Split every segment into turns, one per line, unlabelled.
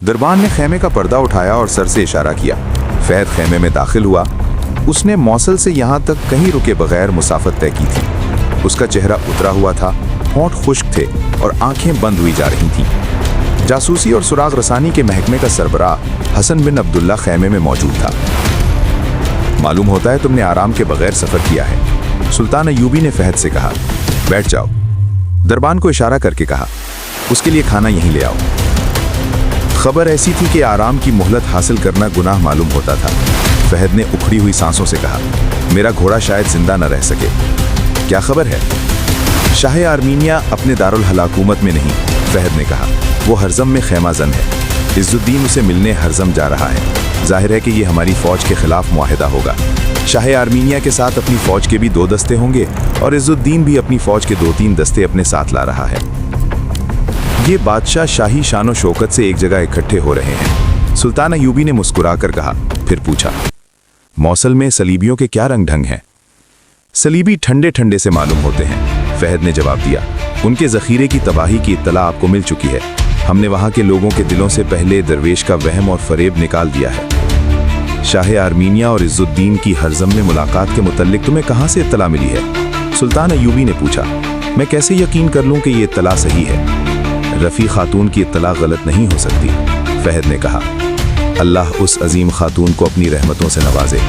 दरबान ने खेमे का पर्दा उठाया और सर से इशारा किया। फहद खेमे में दाखिल हुआ। उसने मौसल से यहाँ तक कहीं रुके बगैर मुसाफत तय की थी। उसका चेहरा उतरा हुआ था, होंठ खुश्क थे और आंखें बंद हुई जा रही थीं। जासूसी और सुराग रसानी के महकमे का सरबराह हसन बिन अब्दुल्ला खेमे में मौजूद था। मालूम होता है तुमने आराम के बगैर सफ़र किया है, सुल्तान अयूबी ने फहद से कहा। बैठ जाओ। दरबान को इशारा करके कहा, उसके लिए खाना यहीं ले आओ। खबर ऐसी थी कि आराम की मोहलत हासिल करना गुनाह मालूम होता था। फहद ने उखड़ी हुई सांसों से कहा, मेरा घोड़ा शायद जिंदा न रह सके। क्या खबर है? शाह आर्मीनिया अपने दारुल हलाकुमत में नहीं, फहद ने कहा। वो हरजम में खेमा जन है। इज़्ज़ुद्दीन उसे मिलने हरजम जा रहा है। जाहिर है कि ये हमारी फ़ौज के खिलाफ मुआहिदा होगा। शाह आर्मीनिया के साथ अपनी फ़ौज के भी 2 दस्ते होंगे और इज़्ज़ुद्दीन भी अपनी फ़ौज के 2-3 दस्ते अपने साथ ला रहा है। ये बादशाह शाही शानो शौकत से एक जगह इकट्ठे हो रहे हैं। सुल्तान अयूबी ने मुस्कुराकर कहा। फिर पूछा, मौसल में सलीबियों के क्या रंग ढंग हैं? सलीबी ठंडे ठंडे से मालूम होते हैं, फहद ने जवाब दिया। उनके ज़ख़ीरे की तबाही की इत्तला आपको मिल चुकी है। हमने वहाँ के लोगों के दिलों से पहले दरवेश का वहम और फरेब निकाल दिया है। शाह आर्मीनिया और इज़्ज़ुद्दीन की हरजम में मुलाकात के मुतल्लिक तुम्हें कहाँ से इत्तला मिली है? सुल्तान अयूबी ने पूछा। मैं कैसे यकीन कर लूँ कि ये इत्तला सही है? रफ़ी खातून की इत्तला गलत नहीं हो सकती, फहद ने कहा। अल्लाह उस अजीम खातून को अपनी रहमतों से नवाजे,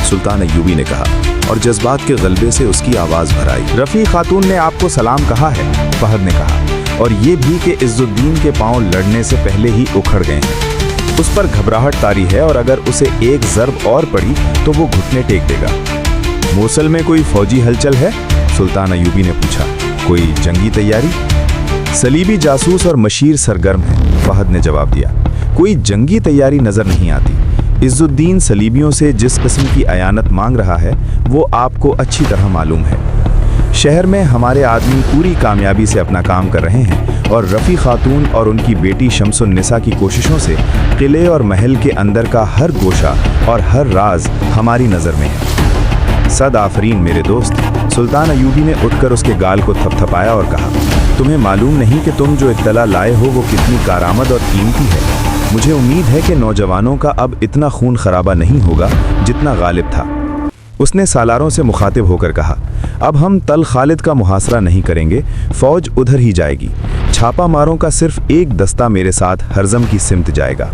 सुल्तान अयूबी ने कहा और जज्बात के गलबे से उसकी आवाज़ भर आई।
रफ़ी खातून ने आपको सलाम कहा है, फहद ने कहा, और ये भी कि इज़्ज़ुद्दीन के पांव लड़ने से पहले ही उखड़ गए हैं। उस पर घबराहट तारी है और अगर उसे एक ज़रब और पड़ी तो वो घुटने टेक देगा। मोसल में कोई फौजी हलचल है? सुल्तान अयूबी ने पूछा। कोई जंगी तैयारी? सलीबी जासूस और मशीर सरगर्म है, फहद ने जवाब दिया। कोई जंगी तैयारी नज़र नहीं आती। इज़्ज़ुद्दीन सलीबियों से जिस किस्म की अयानत मांग रहा है वो आपको अच्छी तरह मालूम है। शहर में हमारे आदमी पूरी कामयाबी से अपना काम कर रहे हैं और रफ़ी खातून और उनकी बेटी शम्सुन्निसा की कोशिशों से किले और महल के अंदर का हर गोशा और हर राज हमारी नज़र में है। सद आफरीन मेरे दोस्त। सुल्तान अयूबी ने उठकर उसके गाल को थपथपाया और कहा, तुम्हें मालूम नहीं कि तुम जो इत्तला लाए हो वो कितनी कारामद और कीमती है। मुझे उम्मीद है कि नौजवानों का अब इतना खून खराबा नहीं होगा जितना गालिब था। उसने सालारों से मुखातिब होकर कहा, अब हम तल खालिद का मुहासरा नहीं करेंगे, फौज उधर ही जाएगी। छापा मारों का सिर्फ एक दस्ता मेरे साथ हरजम की सिमत जाएगा।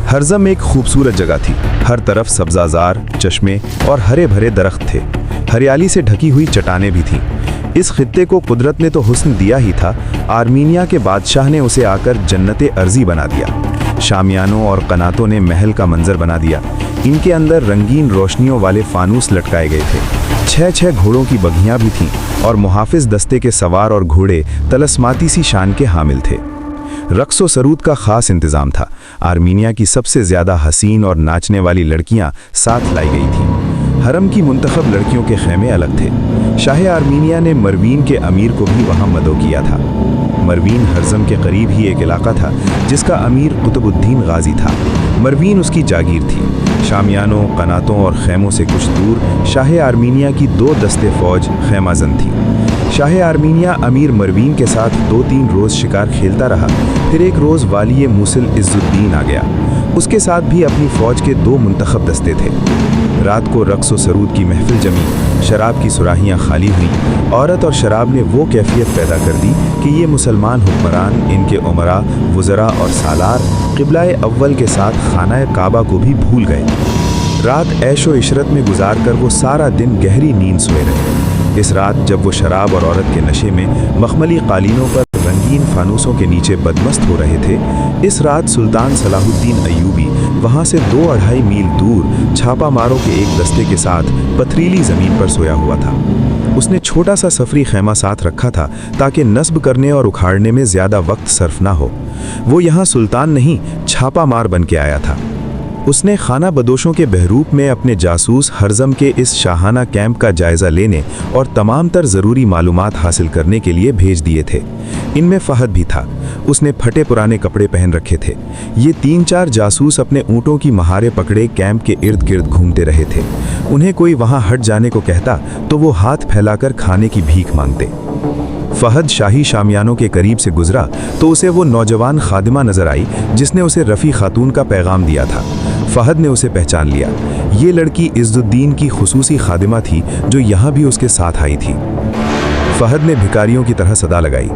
हरजम एक खूबसूरत जगह थी। हर तरफ सब्जाजार, चश्मे और हरे भरे दरख्त थे। हरियाली से ढकी हुई चट्टानें भी थीं। इस खित्ते को कुदरत ने तो हुस्न दिया ही था, आर्मीनिया के बादशाह ने उसे आकर जन्नत अर्जी बना दिया। शामियानों और कनातों ने महल का मंजर बना दिया। इनके अंदर रंगीन रोशनियों वाले फानूस लटकाए गए थे। 6-6 घोड़ों की बघियां भी थीं और मुहाफिज दस्ते के सवार और घोड़े तलस्माती सी शान के हामिल थे। रक्स व सरूद का खास इंतज़ाम था। आर्मीनिया की सबसे ज़्यादा हसीन और नाचने वाली लड़कियां साथ लाई गई थीं। हरम की मुंतखब लड़कियों के खेमे अलग थे। शाह आर्मीनिया ने मरवीन के अमीर को भी वहाँ मदो किया था। मरवीन हरजम के करीब ही एक इलाका था जिसका अमीर कुतुबुद्दीन गाजी था। मरवीन उसकी जागीर थी। शामियानों, कनातों और खेमों से कुछ दूर शाह आर्मीनिया की 2 दस्ते फौज खेमाजन थी। शाह आर्मीनिया अमीर मरवीन के साथ 2-3 रोज़ शिकार खेलता रहा। फिर एक रोज़ वाली मूसिल इज़्ज़ुद्दीन आ गया। उसके साथ भी अपनी फ़ौज के 2 मुंतखब दस्ते थे। रात को रक्स व सरूद की महफिल जमी, शराब की सुराहियाँ खाली हुईं। औरत और शराब ने वो कैफियत पैदा कर दी कि ये मुसलमान हुक्मरान, इनके उमरा, वज़रा और सालार क़िबला-ए अव्वल के साथ खाना काबा को भी भूल गए। रात ऐश व इशरत में गुजार कर वो सारा दिन गहरी नींद सोए रहे। इस रात जब वो शराब और औरत के नशे में मखमली कालीनों पर रंगीन फानूसों के नीचे बदमस्त हो रहे थे, इस रात सुल्तान सलाहुद्दीन अयूबी वहाँ से 2-2.5 मील दूर छापा मारों के एक दस्ते के साथ पथरीली ज़मीन पर सोया हुआ था। उसने छोटा सा सफरी खेमा साथ रखा था ताकि नस्ब करने और उखाड़ने में ज़्यादा वक्त सर्फ ना हो। वो यहाँ सुल्तान नहीं, छापा मार बन के आया था। उसने खाना बदोशों के बहरूप में अपने जासूस हरजम के इस शाहाना कैंप का जायज़ा लेने और तमाम तर ज़रूरी मालूमात हासिल करने के लिए भेज दिए थे। इनमें फहद भी था। उसने फटे पुराने कपड़े पहन रखे थे। ये 3-4 जासूस अपने ऊँटों की महारे पकड़े कैंप के इर्द गिर्द घूमते रहे थे। उन्हें कोई वहाँ हट जाने को कहता तो वो हाथ फैलाकर खाने की भीख मांगते। फहद शाही शामियानों के करीब से गुजरा तो उसे वो नौजवान खादिमा नजर आई जिसने उसे रफ़ी खातून का पैगाम दिया था। फहद ने उसे पहचान लिया। ये लड़की इज़्ज़ुद्दीन की खुसूसी खादिमा थी जो यहाँ भी उसके साथ आई थी। फहद ने भिखारियों की तरह सदा लगाई,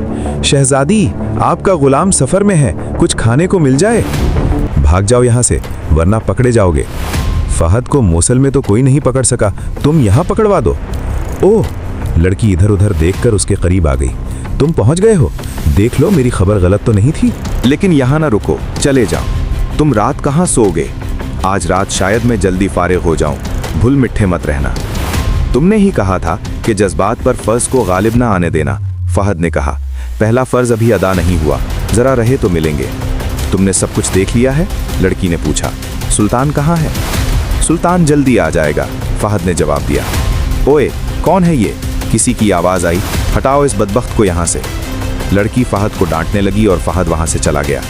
शहजादी, आपका गुलाम सफ़र में है, कुछ खाने को मिल जाए। भाग जाओ यहाँ से वरना पकड़े जाओगे। फहद को मोसल में तो कोई नहीं पकड़ सका, तुम यहाँ पकड़वा दो। ओह, लड़की इधर उधर देखकर उसके करीब आ गई। तुम पहुँच गए हो, देख लो मेरी खबर गलत तो नहीं थी।
लेकिन यहाँ ना रुको, चले जाओ। तुम रात कहाँ सोओगे? आज रात शायद मैं जल्दी फारिग हो जाऊं, भूल मिठे मत रहना। तुमने ही कहा था कि जज्बात पर फर्ज को गालिब ना आने देना। फहद ने कहा, पहला फर्ज अभी अदा नहीं हुआ, जरा रहे तो मिलेंगे। तुमने सब कुछ देख लिया है? लड़की ने पूछा। सुल्तान कहाँ है? सुल्तान जल्दी आ जाएगा, फहद ने जवाब दिया। ओए, कौन है ये? किसी की आवाज़ आई। हटाओ इस बदबख्त को यहाँ से। लड़की फहद को डांटने लगी और फहद वहाँ से चला गया।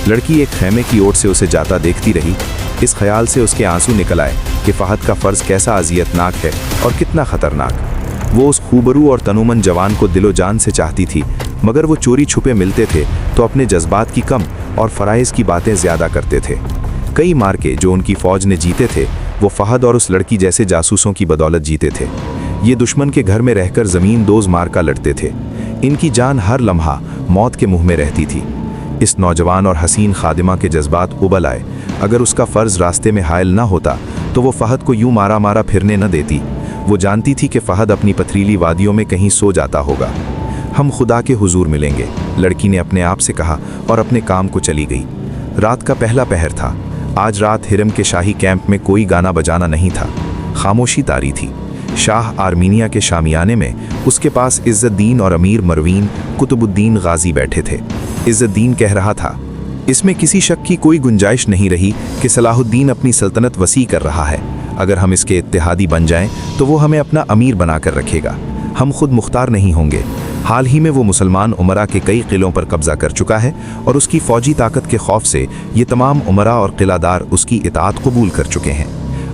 लड़की एक खैमे की ओर से उसे जाता देखती रही। इस ख्याल से उसके आंसू निकल आए कि फहद का फ़र्ज़ कैसा अजियतनाक है और कितना ख़तरनाक। वो उस खूबरू और तनुमन जवान को दिलो जान से चाहती थी, मगर वो चोरी छुपे मिलते थे तो अपने जज्बात की कम और फ़राइज़ की बातें ज़्यादा करते थे। कई मार्के जो उनकी फ़ौज ने जीते थे वो फहद और उस लड़की जैसे जासूसों की बदौलत जीते थे। ये दुश्मन के घर में रहकर ज़मीन दोज़ मार्का लड़ते थे। इनकी जान हर लम्हा मौत के मुंह में रहती थी। इस नौजवान और हसीन खादिमा के जज्बात उबल आए। अगर उसका फ़र्ज़ रास्ते में हायल ना होता तो वो फहद को यूं मारा मारा फिरने न देती। वो जानती थी कि फहद अपनी पथरीली वादियों में कहीं सो जाता होगा। हम खुदा के हुजूर मिलेंगे, लड़की ने अपने आप से कहा और अपने काम को चली गई। रात का पहला पहर था। आज रात हिरम के शाही कैंप में कोई गाना बजाना नहीं था। खामोशी तारी थी। शाह आर्मीनिया के शामियाने में उसके पास इज़्ज़ुद्दीन और अमीर मरवीन कुतुबुद्दीन गाजी बैठे थे। इज़्ज़ुद्दीन कह रहा था, इसमें किसी शक की कोई गुंजाइश नहीं रही कि सलाहुद्दीन अपनी सल्तनत वसी कर रहा है। अगर हम इसके इत्तेहादी बन जाएं तो वो हमें अपना अमीर बनाकर रखेगा। हम खुद मुख्तार नहीं होंगे। हाल ही में वो मुसलमान उमरा के कई किलों पर कब्जा कर चुका है और उसकी फ़ौजी ताकत के खौफ से ये तमाम उमरा और किलादार उसकी इताअत कबूल कर चुके हैं।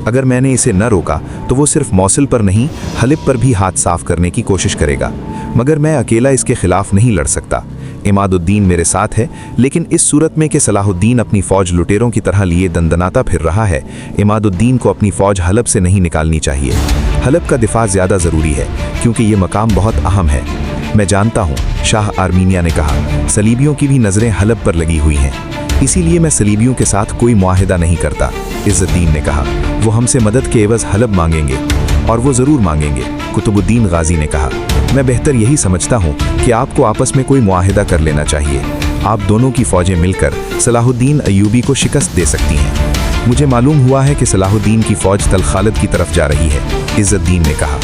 अगर मैंने इसे न रोका तो वो सिर्फ मौसिल पर नहीं, हलिब पर भी हाथ साफ करने की कोशिश करेगा। मगर मैं अकेला इसके खिलाफ नहीं लड़ सकता। इमादुद्दीन मेरे साथ है, लेकिन इस सूरत में कि सलाहुद्दीन अपनी फ़ौज लुटेरों की तरह लिए दंदनाता फिर रहा है, इमादुद्दीन को अपनी फ़ौज हलब से नहीं निकालनी चाहिए। हलब का दिफा ज़्यादा ज़रूरी है क्योंकि ये मकाम बहुत अहम है। मैं जानता हूँ, शाह आर्मीनिया ने कहा, सलीबियों की भी नज़रें हलब पर लगी हुई हैं, इसीलिए मैं सलीबियों के साथ कोई मुआहिदा नहीं करता। इज़्ज़ुद्दीन ने कहा, वो हमसे मदद के एवज़ हलब मांगेंगे और वो ज़रूर मांगेंगे। कुतुबुद्दीन गाजी ने कहा, मैं बेहतर यही समझता हूँ कि आपको आपस में कोई मुआहिदा कर लेना चाहिए। आप दोनों की फ़ौजें मिलकर सलाहुद्दीन अय्यूबी को शिकस्त दे सकती हैं। मुझे मालूम हुआ है कि सलाहुद्दीन की फ़ौज तल खालिद की तरफ जा रही है, इज़्ज़ुद्दीन ने कहा।